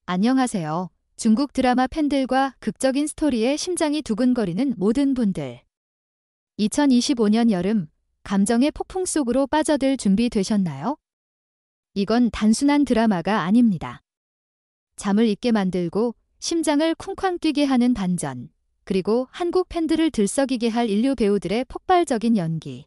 안녕하세요. 중국 드라마 팬들과 극적인 스토리에 심장이 두근거리는 모든 분들. 2025년 여름, 감정의 폭풍 속으로 빠져들 준비 되셨나요? 이건 단순한 드라마가 아닙니다. 잠을 잊게 만들고 심장을 쿵쾅 뛰게 하는 반전, 그리고 한국 팬들을 들썩이게 할 인류 배우들의 폭발적인 연기.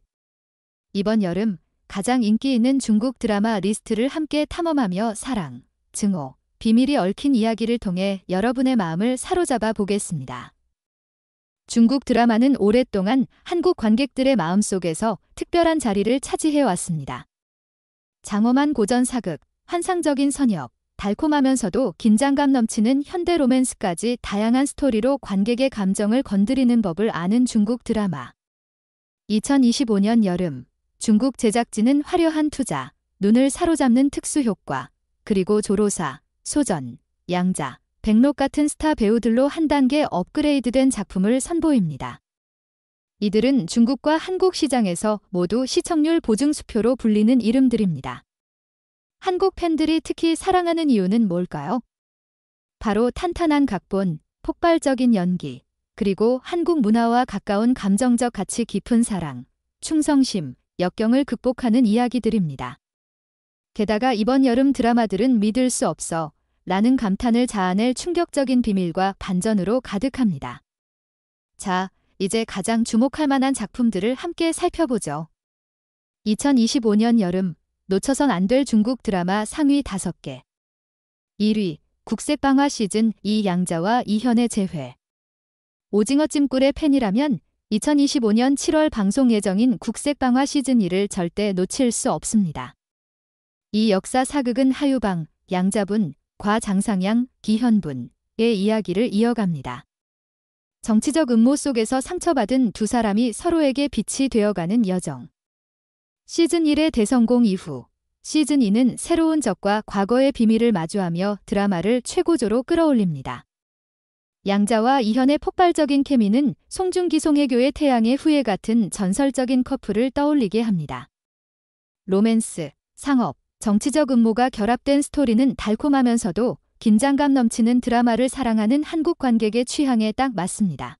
이번 여름, 가장 인기 있는 중국 드라마 리스트를 함께 탐험하며 사랑, 증오, 비밀이 얽힌 이야기를 통해 여러분의 마음을 사로잡아 보겠습니다. 중국 드라마는 오랫동안 한국 관객들의 마음속에서 특별한 자리를 차지해 왔습니다. 장엄한 고전 사극, 환상적인 선역, 달콤하면서도 긴장감 넘치는 현대 로맨스까지 다양한 스토리로 관객의 감정을 건드리는 법을 아는 중국 드라마. 2025년 여름, 중국 제작진은 화려한 투자, 눈을 사로잡는 특수 효과, 그리고 조로사, 소전, 양자, 백록 같은 스타 배우들로 한 단계 업그레이드된 작품을 선보입니다. 이들은 중국과 한국 시장에서 모두 시청률 보증수표로 불리는 이름들입니다. 한국 팬들이 특히 사랑하는 이유는 뭘까요? 바로 탄탄한 각본, 폭발적인 연기, 그리고 한국 문화와 가까운 감정적 가치 깊은 사랑, 충성심, 역경을 극복하는 이야기들입니다. 게다가 이번 여름 드라마들은 믿을 수 없어 라는 감탄을 자아낼 충격적인 비밀과 반전으로 가득합니다. 자, 이제 가장 주목할 만한 작품들을 함께 살펴보죠. 2025년 여름, 놓쳐선 안 될 중국 드라마 상위 5개. 1위, 국색방화 시즌 2 양자와 이현의 재회. 오징어 찜꿀의 팬이라면 2025년 7월 방송 예정인 국색방화 시즌 2를 절대 놓칠 수 없습니다. 이 역사 사극은 하유방, 양자분, 과장상양, 기현분의 이야기를 이어갑니다. 정치적 음모 속에서 상처받은 두 사람이 서로에게 빛이 되어가는 여정. 시즌 1의 대성공 이후, 시즌 2는 새로운 적과 과거의 비밀을 마주하며 드라마를 최고조로 끌어올립니다. 양자와 이현의 폭발적인 케미는 송중기 송혜교의 태양의 후예 같은 전설적인 커플을 떠올리게 합니다. 로맨스, 상업, 정치적 음모가 결합된 스토리는 달콤하면서도 긴장감 넘치는 드라마를 사랑하는 한국 관객의 취향에 딱 맞습니다.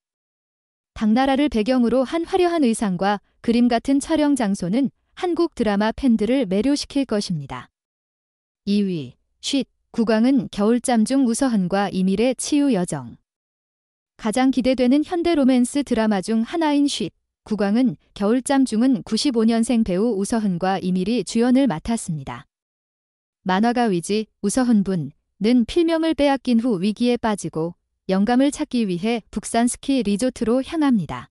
당나라를 배경으로 한 화려한 의상과 그림 같은 촬영 장소는 한국 드라마 팬들을 매료시킬 것입니다. 2위, 쉿, 국왕은 겨울잠 중 우서한과 이밀의 치유 여정. 가장 기대되는 현대 로맨스 드라마 중 하나인 쉿, 국왕은 겨울잠 중은 95년생 배우 우서흔과 이밀이 주연을 맡았습니다. 만화가 위지, 우서흔 분은 필명을 빼앗긴 후 위기에 빠지고 영감을 찾기 위해 북산 스키 리조트로 향합니다.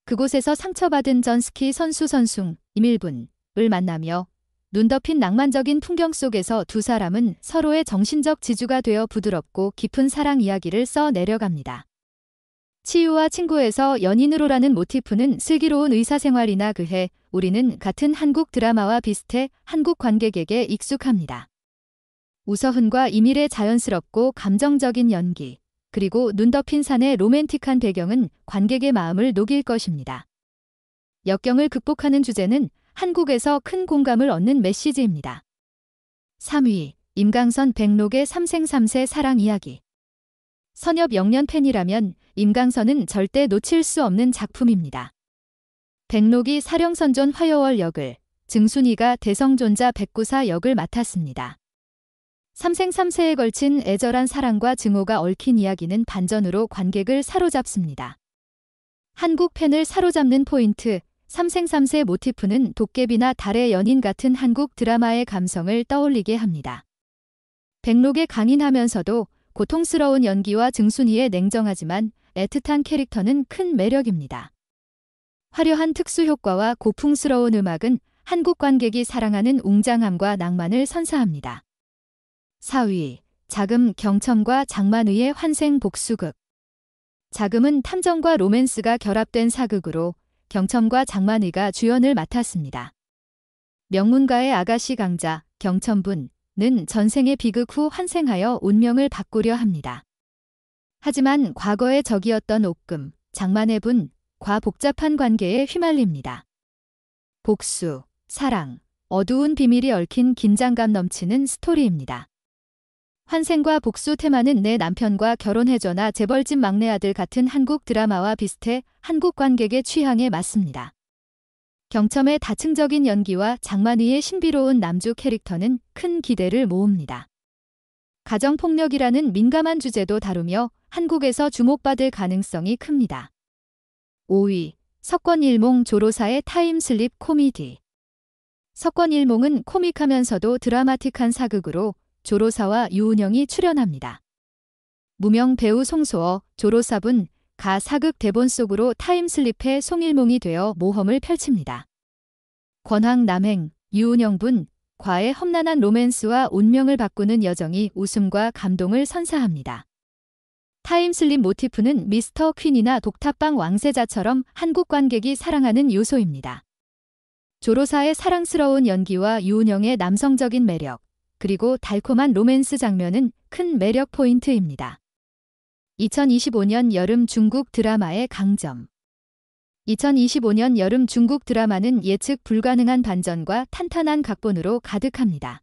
그곳에서 상처받은 전 스키 선수 선숭, 이밀분을 만나며 눈 덮인 낭만적인 풍경 속에서 두 사람은 서로의 정신적 지주가 되어 부드럽고 깊은 사랑 이야기를 써 내려갑니다. 치유와 친구에서 연인으로라는 모티프는 슬기로운 의사생활이나 그해 우리는 같은 한국 드라마와 비슷해 한국 관객에게 익숙합니다. 우서흔과 이밀의 자연스럽고 감정적인 연기, 그리고 눈 덮인 산의 로맨틱한 배경은 관객의 마음을 녹일 것입니다. 역경을 극복하는 주제는 한국에서 큰 공감을 얻는 메시지입니다. 3위, 임강선 백록의 삼생삼세 사랑 이야기. 선엽 영년 팬이라면 임강선은 절대 놓칠 수 없는 작품입니다. 백록이 사령선존 화여월 역을, 증순이가 대성존자 백구사 역을 맡았습니다. 삼생삼세에 걸친 애절한 사랑과 증오가 얽힌 이야기는 반전으로 관객을 사로잡습니다. 한국 팬을 사로잡는 포인트, 삼생삼세 모티프는 도깨비나 달의 연인 같은 한국 드라마의 감성을 떠올리게 합니다. 백록의 강인하면서도 고통스러운 연기와 증순이의 냉정하지만 애틋한 캐릭터는 큰 매력입니다. 화려한 특수 효과와 고풍스러운 음악은 한국 관객이 사랑하는 웅장함과 낭만을 선사합니다. 4위, 자금 경첨과 장만의의 환생 복수극. 자금은 탐정과 로맨스가 결합된 사극으로 경첨과 장만의가 주연을 맡았습니다. 명문가의 아가씨 강자, 경첨분은 전생의 비극 후 환생하여 운명을 바꾸려 합니다. 하지만 과거의 적이었던 옥금, 장만의 분과 복잡한 관계에 휘말립니다. 복수, 사랑, 어두운 비밀이 얽힌 긴장감 넘치는 스토리입니다. 환생과 복수 테마는 내 남편과 결혼해줘나 재벌집 막내 아들 같은 한국 드라마와 비슷해 한국 관객의 취향에 맞습니다. 경첨의 다층적인 연기와 장만희의 신비로운 남주 캐릭터는 큰 기대를 모읍니다. 가정폭력이라는 민감한 주제도 다루며 한국에서 주목받을 가능성이 큽니다. 5위, 석권일몽 조로사의 타임슬립 코미디. 석권일몽은 코믹하면서도 드라마틱한 사극으로 조로사와 유은영이 출연합니다. 무명 배우 송소어, 조로사분, 가 사극 대본 속으로 타임슬립해 송일몽이 되어 모험을 펼칩니다. 권황 남행, 유은영분, 과의 험난한 로맨스와 운명을 바꾸는 여정이 웃음과 감동을 선사합니다. 타임슬립 모티프는 미스터 퀸이나 독탑방 왕세자처럼 한국 관객이 사랑하는 요소입니다. 조로사의 사랑스러운 연기와 유은영의 남성적인 매력, 그리고 달콤한 로맨스 장면은 큰 매력 포인트입니다. 2025년 여름 중국 드라마의 강점. 2025년 여름 중국 드라마는 예측 불가능한 반전과 탄탄한 각본으로 가득합니다.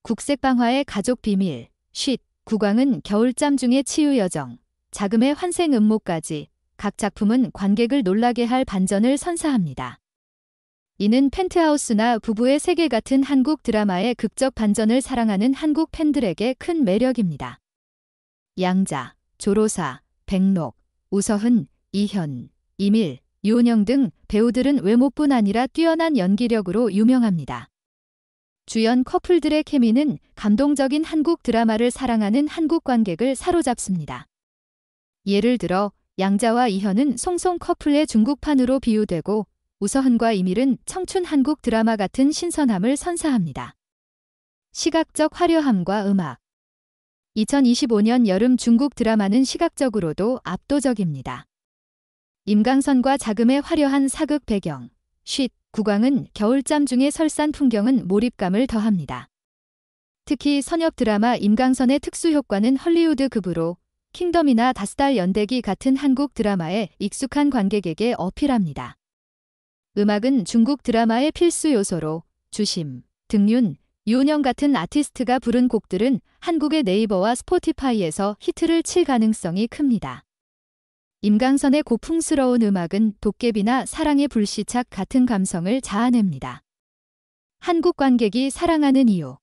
국색방화의 가족 비밀, 쉿, 국왕은 겨울잠 중의 치유 여정, 자금의 환생 음모까지 각 작품은 관객을 놀라게 할 반전을 선사합니다. 이는 펜트하우스나 부부의 세계 같은 한국 드라마의 극적 반전을 사랑하는 한국 팬들에게 큰 매력입니다. 양자, 조로사, 백록, 우서흔, 이현, 이밀, 유은영 등 배우들은 외모뿐 아니라 뛰어난 연기력으로 유명합니다. 주연 커플들의 케미는 감동적인 한국 드라마를 사랑하는 한국 관객을 사로잡습니다. 예를 들어 양자와 이현은 송송 커플의 중국판으로 비유되고 우서흔과 이밀은 청춘 한국 드라마 같은 신선함을 선사합니다. 시각적 화려함과 음악. 2025년 여름 중국 드라마는 시각적으로도 압도적입니다. 임강선과 자금의 화려한 사극 배경, 쉿, 국왕은 겨울잠 중의 설산 풍경은 몰입감을 더합니다. 특히 선엽 드라마 임강선의 특수 효과는 헐리우드 급으로 킹덤이나 다스달 연대기 같은 한국 드라마에 익숙한 관객에게 어필합니다. 음악은 중국 드라마의 필수 요소로 주심, 등륜, 유은영 같은 아티스트가 부른 곡들은 한국의 네이버와 스포티파이에서 히트를 칠 가능성이 큽니다. 임강선의 고풍스러운 음악은 도깨비나 사랑의 불시착 같은 감성을 자아냅니다. 한국 관객이 사랑하는 이유.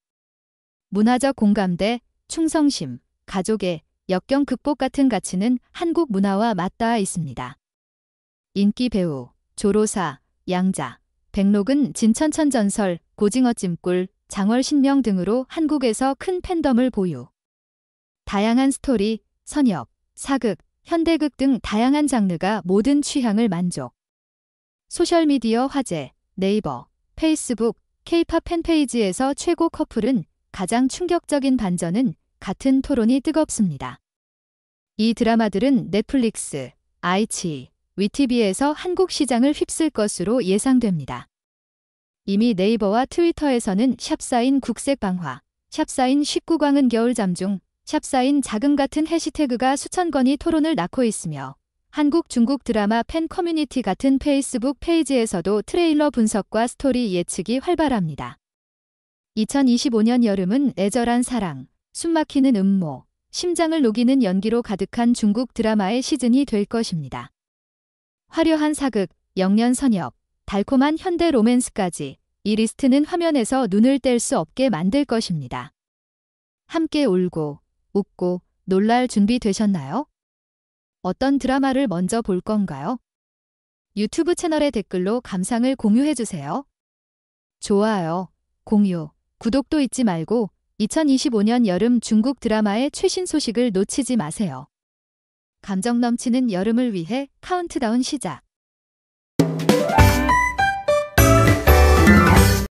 문화적 공감대, 충성심, 가족의 역경 극복 같은 가치는 한국 문화와 맞닿아 있습니다. 인기 배우, 조로사, 양자, 백록은 진천천전설, 고징어 찜꿀, 장월신명 등으로 한국에서 큰 팬덤을 보유. 다양한 스토리, 선엽, 사극, 현대극 등 다양한 장르가 모든 취향을 만족. 소셜미디어 화제, 네이버, 페이스북, K-팝 팬페이지에서 최고 커플은 가장 충격적인 반전은 같은 토론이 뜨겁습니다. 이 드라마들은 넷플릭스, 아이치, 위티비에서 한국 시장을 휩쓸 것으로 예상됩니다. 이미 네이버와 트위터에서는 샵사인 국색방화, 샵사인 19광은 겨울잠 중, 샵사인 자금 같은 해시태그가 수천 건이 토론을 낳고 있으며 한국 중국 드라마 팬 커뮤니티 같은 페이스북 페이지에서도 트레일러 분석과 스토리 예측이 활발합니다. 2025년 여름은 애절한 사랑, 숨막히는 음모, 심장을 녹이는 연기로 가득한 중국 드라마의 시즌이 될 것입니다. 화려한 사극, 영년 선엽, 달콤한 현대 로맨스까지 이 리스트는 화면에서 눈을 뗄 수 없게 만들 것입니다. 함께 울고, 웃고, 놀랄 준비 되셨나요? 어떤 드라마를 먼저 볼 건가요? 유튜브 채널의 댓글로 감상을 공유해주세요. 좋아요, 공유, 구독도 잊지 말고 2025년 여름 중국 드라마의 최신 소식을 놓치지 마세요. 감정 넘치는 여름을 위해 카운트다운 시작.